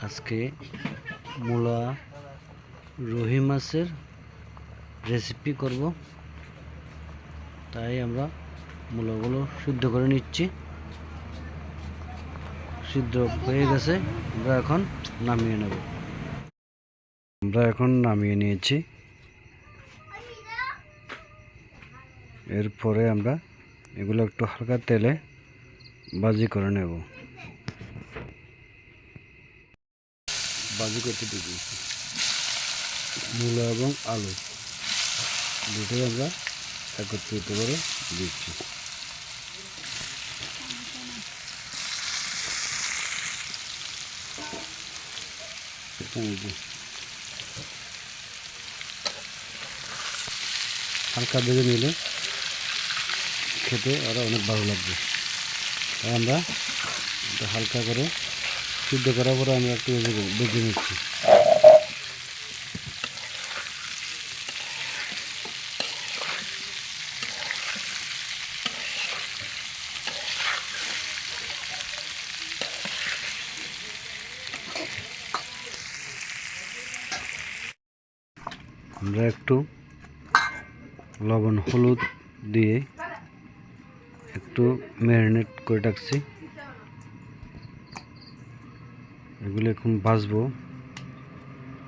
আজকে মূলা রুই মাছের রেসিপি করব, তাই আমরা মূলাগুলো সিদ্ধ করে নিচ্ছি। সিদ্ধ হয়ে গেছে, আমরা এখন নামিয়ে নেব। আমরা এখন নামিয়ে নিয়েছি। এরপরে আমরা এগুলো একটু হালকা তেলে ভাজি করে নেব। ভাজি করতে দিচ্ছি মূলা এবং আলু দুটোই আমরা একত্রিত করে দিচ্ছি। হালকা ভেজে নিলে খেতে আরও অনেক ভালো লাগবে, তাই আমরা একটু হালকা করে সিদ্ধ করার পরে আমরা একটু ভেজে নিচ্ছি। আমরা একটু লবণ হলুদ দিয়ে একটু ম্যারিনেট করে রাখছি। এগুলো এখন ভাজবো,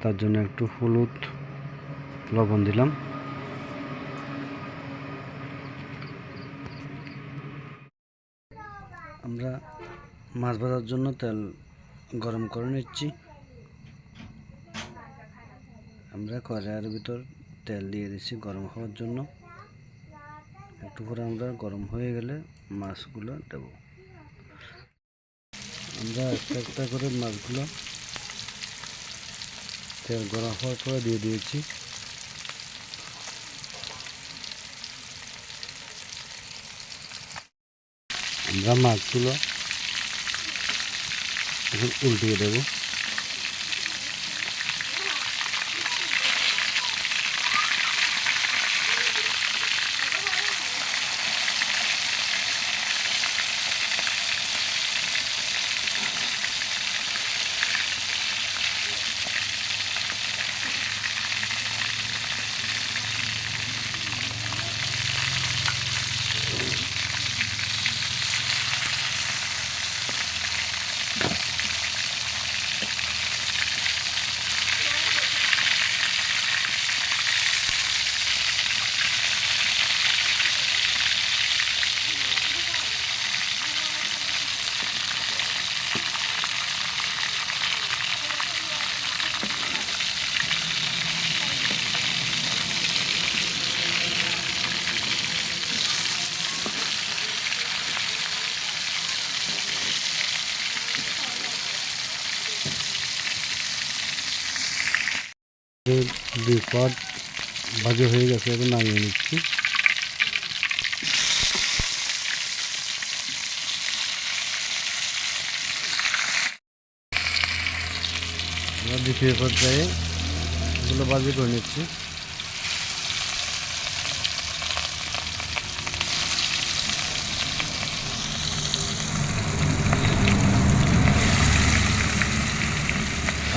তার জন্য একটু হলুদ লবণ দিলাম। আমরা মাছ ভাজার জন্য তেল গরম করে নিচ্ছি। আমরা কড়াইয়ের ভিতর তেল দিয়ে দিচ্ছি গরম হওয়ার জন্য। একটু পরে আমরা গরম হয়ে গেলে মাছগুলো দেব। আমরা একটা একটা করে মাছগুলো তেল গরম হওয়ার পরে দিয়ে দিয়েছি। আমরা মাছগুলো এখন উল্টিয়ে দেব। দুই পাট ভাজি হয়ে গেছে, এখন নামিয়ে নিচ্ছি। আমরা দ্বিতীয় পর্যায়ে এগুলো ভাজি করে নিচ্ছি।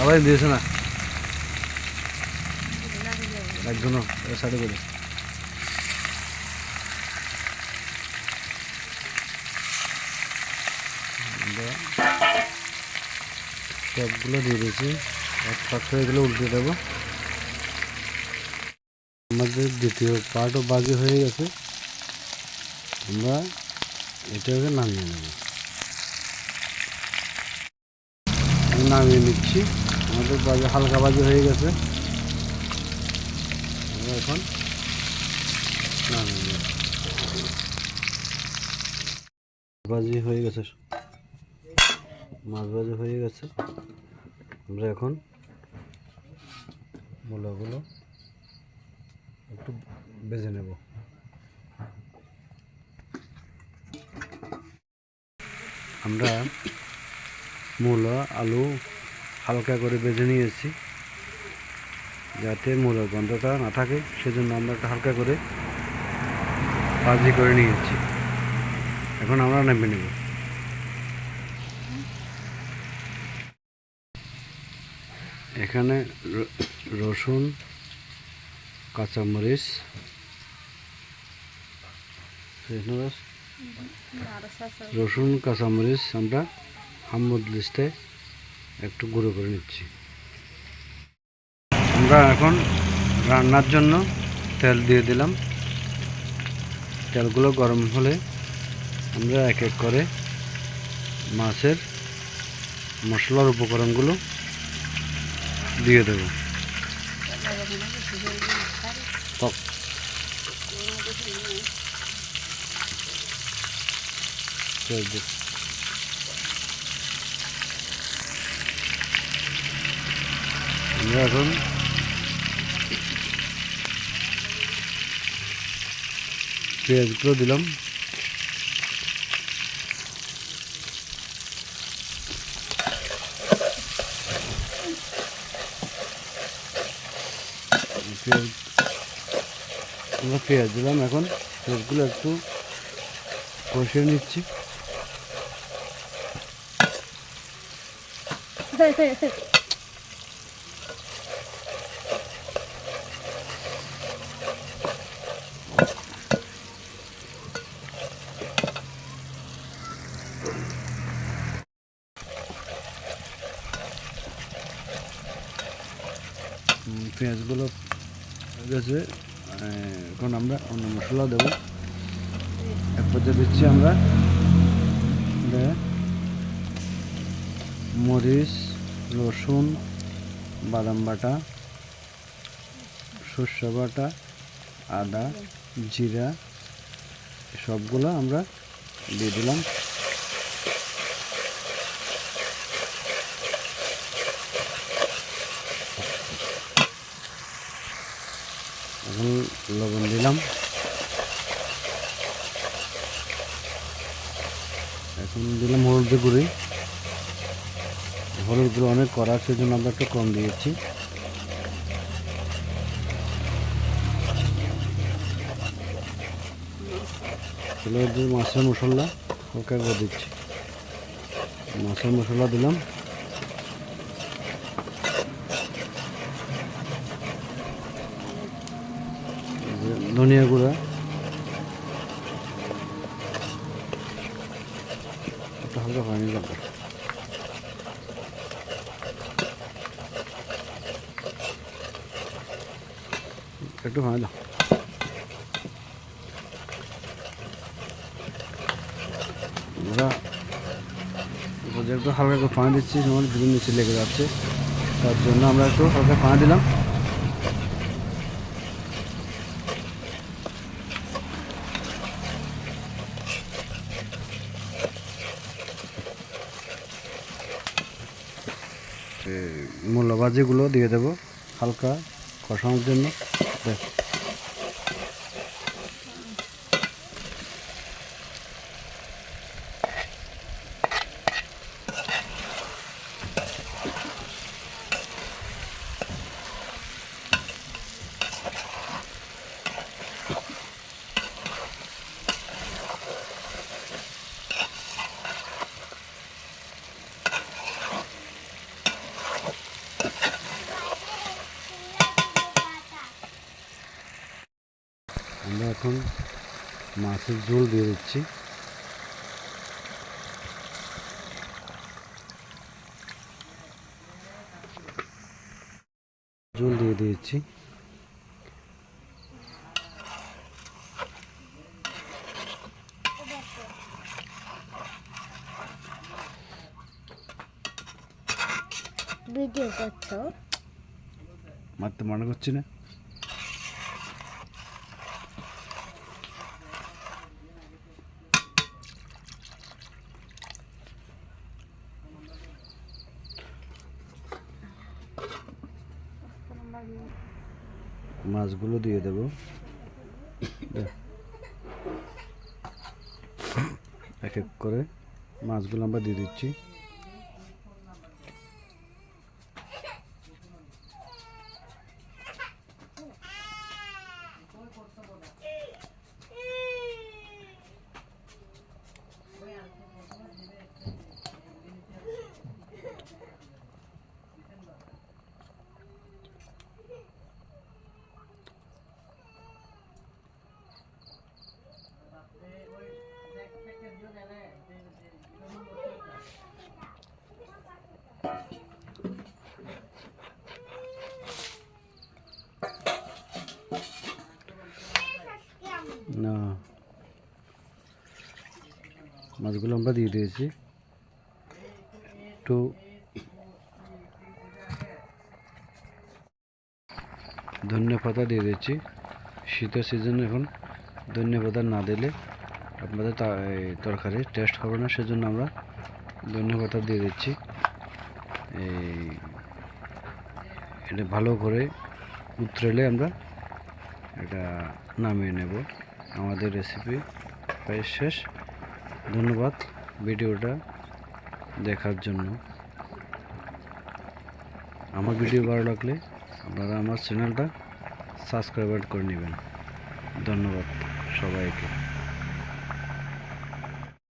আবার দিয়েছে না একজন সাইডে করে। সবগুলো দিয়ে দিয়েছি, এক পাশে এগুলো উল্টে দেবো। আমাদের দ্বিতীয় পার্টও বাজি হয়ে গেছে, আমরা এটাকে নামিয়ে নেব। নামিয়ে নিচ্ছি, আমাদের বাজি হালকা বাজি হয়ে গেছে। আমরা এখন নামিয়ে নেব। ভাজি হয়ে গেছে, মাছ ভাজি হয়ে গেছে। আমরা এখন মূলাগুলো একটু ভেজে নেব। আমরা মূলা আলু হালকা করে ভেজে নিয়েছি, যাতে মূলার গন্ধটা না থাকে, সেজন্য আমরা একটু হালকা করে ভাজি করে নিয়েছি। এখন আমরা নামিয়ে নেব। এখানে রসুন, কাঁচামরিচ, রসুন কাঁচামরিচ আমরা হামুদলিস্তে একটু গুঁড়ো করে নিচ্ছি। আমরা এখন রান্নার জন্য তেল দিয়ে দিলাম। তেলগুলো গরম হলে আমরা এক এক করে মাছের মশলার উপকরণগুলো দিয়ে দেব। আমরা এখন পেঁয়াজগুলো দিলাম। পেঁয়াজ দিলাম। এখন পেঁয়াজগুলো একটু কষিয়ে নিচ্ছি। পেঁয়াজগুলো হয়ে গেছে। এখন আমরা অন্য মশলা দেবো। এক পর্যায়ে দিচ্ছি আমরা মরিচ, রসুন, বাদাম বাটা, সর্ষে বাটা, আদা, জিরা সবগুলো আমরা দিয়ে দিলাম। এখন লবণ দিলাম। এখন দিলাম হলুদের গুঁড়ি। হলুদ গুঁড়ো অনেক কড়া, সেজন্য আমরা একটু কম দিয়েছি। মাছের মশলা হালকা করে দিচ্ছি। মাছের মশলা দিলাম। ধনিয়া গুঁড়া, একটু হালকা পানি দরকার। একটু পানি দাও। আমরা একটু হালকা করে পানি দিচ্ছি, যেমন দুদিন নিচে লেগে যাচ্ছে, তার জন্য আমরা একটু হালকা পানি দিলাম। মূলা ভাজিগুলো দিয়ে দেবো হালকা কষানোর জন্য। আমরা এখন মাছের ঝোল দিয়ে দিচ্ছি। ঝোল দিয়ে দিয়েছি। ভিডিও করছো? মারতে মনে করছি না। মাছগুলো দিয়ে দেব এক এক করে। মাছগুলো আমরা দিয়ে দিচ্ছি। না, মাছগুলো আমরা দিয়ে দিয়েছি। একটু ধনে পাতা দিয়ে দিচ্ছি। শীতের সিজন এখন ধনে পাতা না দিলে আপনাদের তরকারি টেস্ট হবে না, সেজন্য আমরা ধনে পাতা দিয়ে দিচ্ছি। এটা ভালো করে উতরালে আমরা এটা নামিয়ে নেব। আমাদের রেসিপি প্রায় শেষ। ধন্যবাদ ভিডিওটা দেখার জন্য। আমার ভিডিও ভালো লাগলে আপনারা আমার চ্যানেলটা সাবস্ক্রাইব করে নেবেন। ধন্যবাদ সবাইকে।